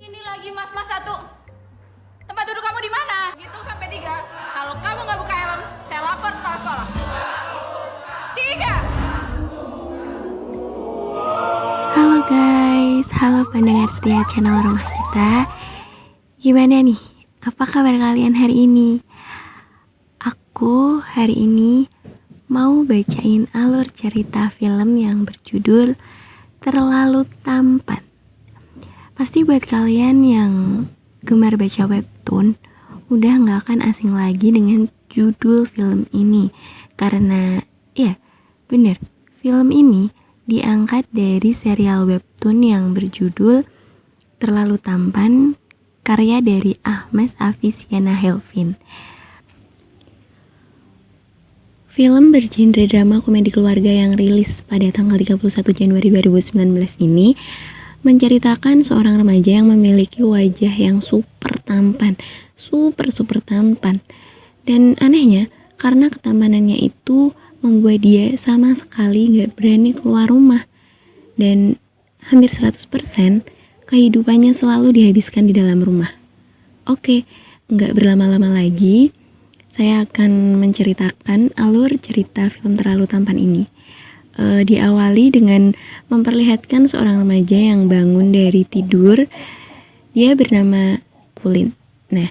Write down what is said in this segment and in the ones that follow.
Ini lagi mas-mas satu. Tempat duduk kamu di mana? Hitung sampai 3. Kalau kamu nggak buka helm, saya lapor kepala sekolah. 3. Halo guys, halo pendengar setia channel Rumah Kita. Gimana nih? Apa kabar kalian hari ini? Aku hari ini mau bacain alur cerita film yang berjudul Terlalu Tampan. Pasti buat kalian yang gemar baca webtoon, udah gak akan asing lagi dengan judul film ini. Karena, ya bener, film ini diangkat dari serial webtoon yang berjudul Terlalu Tampan, karya dari Ahmad Avicenna Helvin. Film bergenre drama komedi keluarga yang rilis pada tanggal 31 Januari 2019 ini menceritakan seorang remaja yang memiliki wajah yang super tampan. Dan anehnya, karena ketampanannya itu membuat dia sama sekali gak berani keluar rumah. Dan hampir 100% kehidupannya selalu dihabiskan di dalam rumah. Oke, gak berlama-lama lagi, saya akan menceritakan alur cerita film Terlalu Tampan ini. Diawali dengan memperlihatkan seorang remaja yang bangun dari tidur. Dia bernama Kulin. Nah,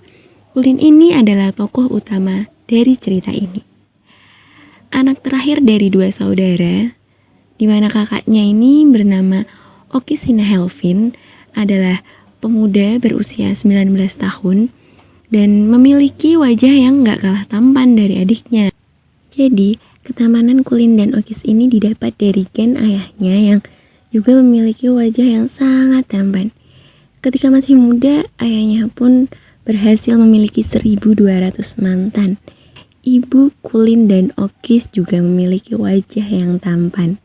Kulin ini adalah tokoh utama dari cerita ini. Anak terakhir dari 2 saudara, di mana kakaknya ini bernama Okisina Helvin, adalah pemuda berusia 19 tahun dan memiliki wajah yang gak kalah tampan dari adiknya. Jadi, ketamanan Kulin dan Okis ini didapat dari gen ayahnya yang juga memiliki wajah yang sangat tampan. Ketika masih muda, ayahnya pun berhasil memiliki 1.200 mantan. Ibu Kulin dan Okis juga memiliki wajah yang tampan.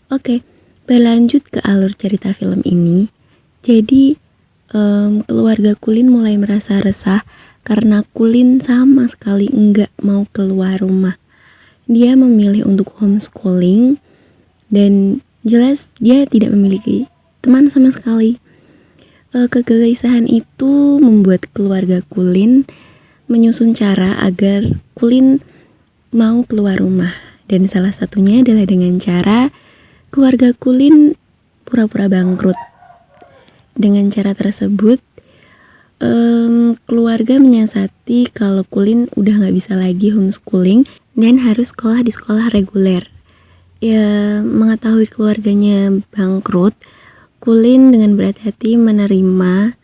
Oke, berlanjut ke alur cerita film ini. Jadi, keluarga Kulin mulai merasa resah karena Kulin sama sekali enggak mau keluar rumah. Dia memilih untuk homeschooling dan jelas dia tidak memiliki teman sama sekali. Kegelisahan itu membuat keluarga Kulin menyusun cara agar Kulin mau keluar rumah, dan salah satunya adalah dengan cara keluarga Kulin pura-pura bangkrut. Dengan cara tersebut, keluarga menyiasati kalau Kulin udah gak bisa lagi homeschooling dan harus sekolah di sekolah reguler. Ya, mengetahui keluarganya bangkrut, Kulin dengan berat hati menerima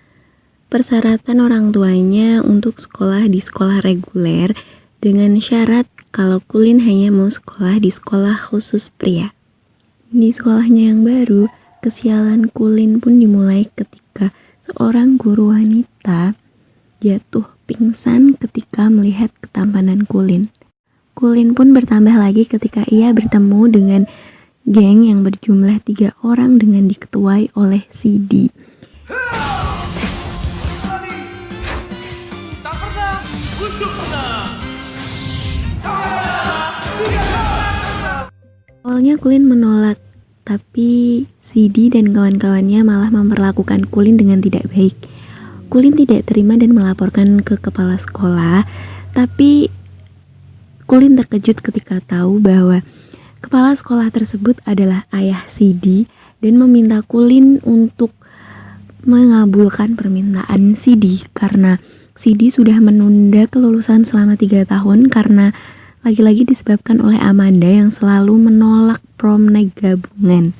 persyaratan orang tuanya untuk sekolah di sekolah reguler dengan syarat kalau Kulin hanya mau sekolah di sekolah khusus pria. Di sekolahnya yang baru, kesialan Kulin pun dimulai ketika seorang guru wanita jatuh pingsan ketika melihat ketampanan Kulin. Kulin pun bertambah lagi ketika ia bertemu dengan geng yang berjumlah 3 orang dengan diketuai oleh CD. Awalnya Kulin menolak, tapi CD dan kawan-kawannya malah memperlakukan Kulin dengan tidak baik. Kulin tidak terima dan melaporkan ke kepala sekolah, tapi Kulin terkejut ketika tahu bahwa kepala sekolah tersebut adalah ayah CD dan meminta Kulin untuk mengabulkan permintaan CD karena CD sudah menunda kelulusan selama 3 tahun karena lagi-lagi disebabkan oleh Amanda yang selalu menolak prom night gabungan.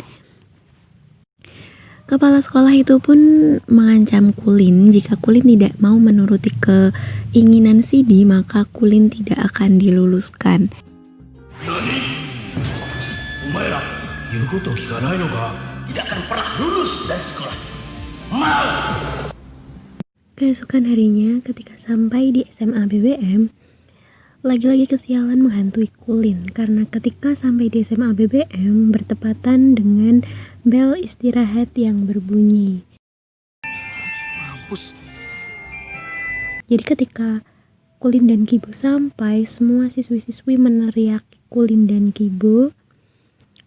Kepala sekolah itu pun mengancam Kulin jika Kulin tidak mau menuruti keinginan CD, maka Kulin tidak akan diluluskan. Tidak akan pernah lulus dari sekolah. Keesokan harinya ketika sampai di SMA BBM, lagi-lagi kesialan menghantui Kulin karena ketika sampai di SMA BBM bertepatan dengan bel istirahat yang berbunyi. Mampus. Jadi ketika Kulin dan Kibo sampai, semua siswi-siswi meneriaki Kulin dan Kibo.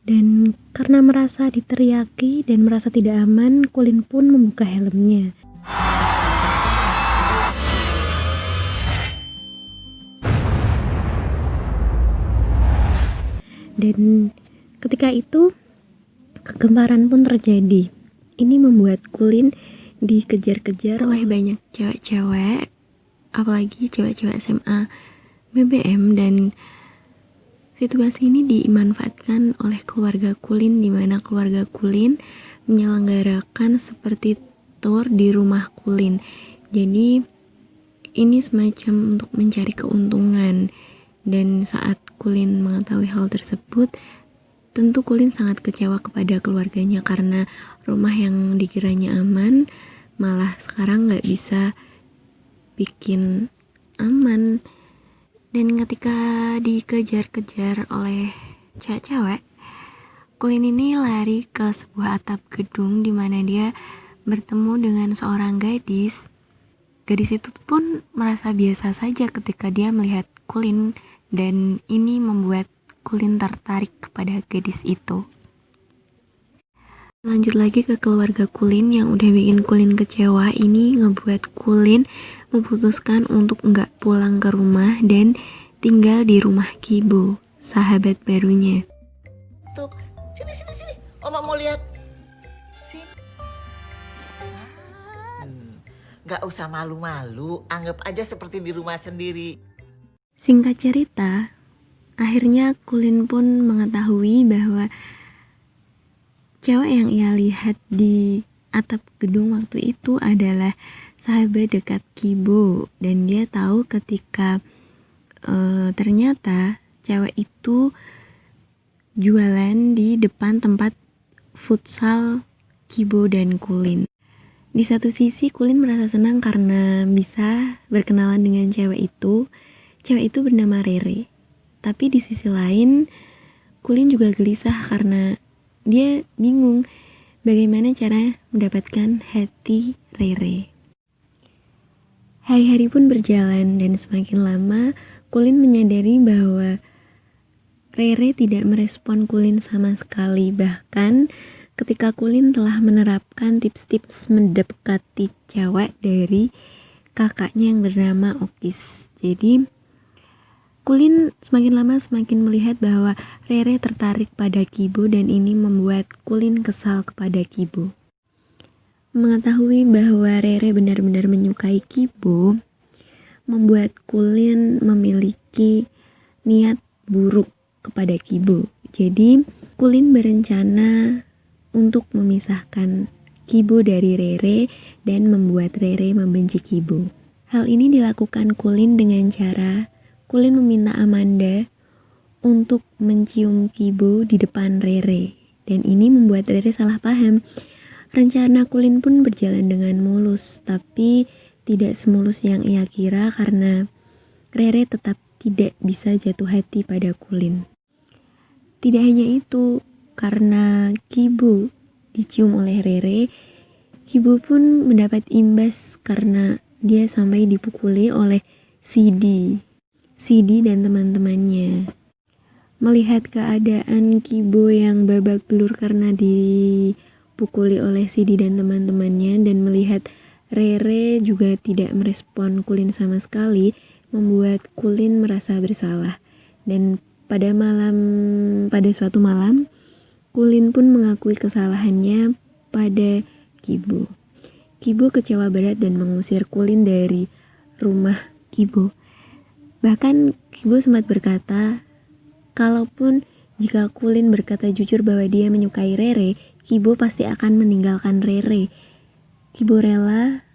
Dan karena merasa diteriaki dan merasa tidak aman, Kulin pun membuka helmnya. Dan ketika itu kegemparan pun terjadi. Ini membuat Kulin dikejar-kejar oleh banyak cewek-cewek, apalagi cewek-cewek SMA BBM, dan situasi ini dimanfaatkan oleh keluarga Kulin, di mana keluarga Kulin menyelenggarakan seperti tour di rumah Kulin. Jadi ini semacam untuk mencari keuntungan, dan saat Kulin mengetahui hal tersebut, tentu Kulin sangat kecewa kepada keluarganya karena rumah yang dikiranya aman malah sekarang gak bisa bikin aman. Dan ketika dikejar-kejar oleh cewek-cewek, Kulin ini lari ke sebuah atap gedung di mana dia bertemu dengan seorang gadis. Gadis itu pun merasa biasa saja ketika dia melihat Kulin, dan ini membuat Kulin tertarik kepada gadis itu. Lanjut lagi ke keluarga Kulin yang udah bikin Kulin kecewa. Ini ngebuat Kulin memutuskan untuk nggak pulang ke rumah dan tinggal di rumah Kibo, sahabat barunya. Tuh, sini. Oma mau lihat. Sini. Nggak usah malu-malu, anggap aja seperti di rumah sendiri. Singkat cerita, akhirnya Kulin pun mengetahui bahwa cewek yang ia lihat di atap gedung waktu itu adalah sahabat dekat Kibo, dan dia tahu ketika ternyata cewek itu jualan di depan tempat futsal Kibo dan Kulin. Di satu sisi Kulin merasa senang karena bisa berkenalan dengan cewek itu. Cewek itu bernama Rere. Tapi di sisi lain Kulin juga gelisah karena dia bingung bagaimana cara mendapatkan hati Rere. Hari-hari pun berjalan dan semakin lama Kulin menyadari bahwa Rere tidak merespon Kulin sama sekali. Bahkan ketika Kulin telah menerapkan tips-tips mendekati cewek dari kakaknya yang bernama Okis. Jadi Kulin semakin lama semakin melihat bahwa Rere tertarik pada Kibo, dan ini membuat Kulin kesal kepada Kibo. Mengetahui bahwa Rere benar-benar menyukai Kibo membuat Kulin memiliki niat buruk kepada Kibo. Jadi Kulin berencana untuk memisahkan Kibo dari Rere dan membuat Rere membenci Kibo. Hal ini dilakukan Kulin dengan cara Kulin meminta Amanda untuk mencium Kibo di depan Rere, dan ini membuat Rere salah paham. Rencana Kulin pun berjalan dengan mulus, tapi tidak semulus yang ia kira karena Rere tetap tidak bisa jatuh hati pada Kulin. Tidak hanya itu, karena Kibo dicium oleh Rere, Kibo pun mendapat imbas karena dia sampai dipukuli oleh Sidi dan teman-temannya. Melihat keadaan Kibo yang babak belur karena dipukuli oleh Sidi dan teman-temannya, dan melihat Rere juga tidak merespon Kulin sama sekali, membuat Kulin merasa bersalah. Dan pada suatu malam, Kulin pun mengakui kesalahannya pada Kibo. Kibo kecewa berat dan mengusir Kulin dari rumah Kibo. Bahkan Kibo sempat berkata, kalaupun jika Kulin berkata jujur bahwa dia menyukai Rere, Kibo pasti akan meninggalkan Rere. Kibo rela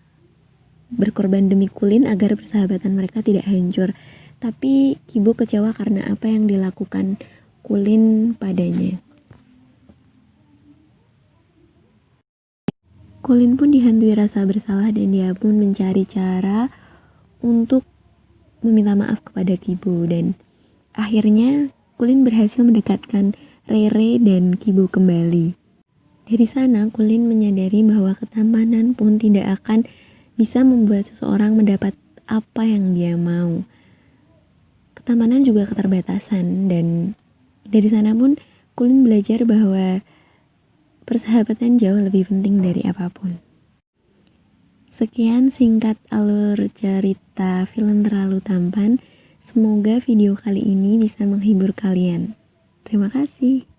berkorban demi Kulin agar persahabatan mereka tidak hancur. Tapi Kibo kecewa karena apa yang dilakukan Kulin padanya. Kulin pun dihantui rasa bersalah dan dia pun mencari cara untuk meminta maaf kepada Kibo, dan akhirnya Kulin berhasil mendekatkan Rere dan Kibo kembali. Dari sana Kulin menyadari bahwa ketampanan pun tidak akan bisa membuat seseorang mendapat apa yang dia mau. Ketampanan juga keterbatasan, dan dari sana pun Kulin belajar bahwa persahabatan jauh lebih penting dari apapun. Sekian singkat alur cerita film Terlalu Tampan. Semoga video kali ini bisa menghibur kalian. Terima kasih.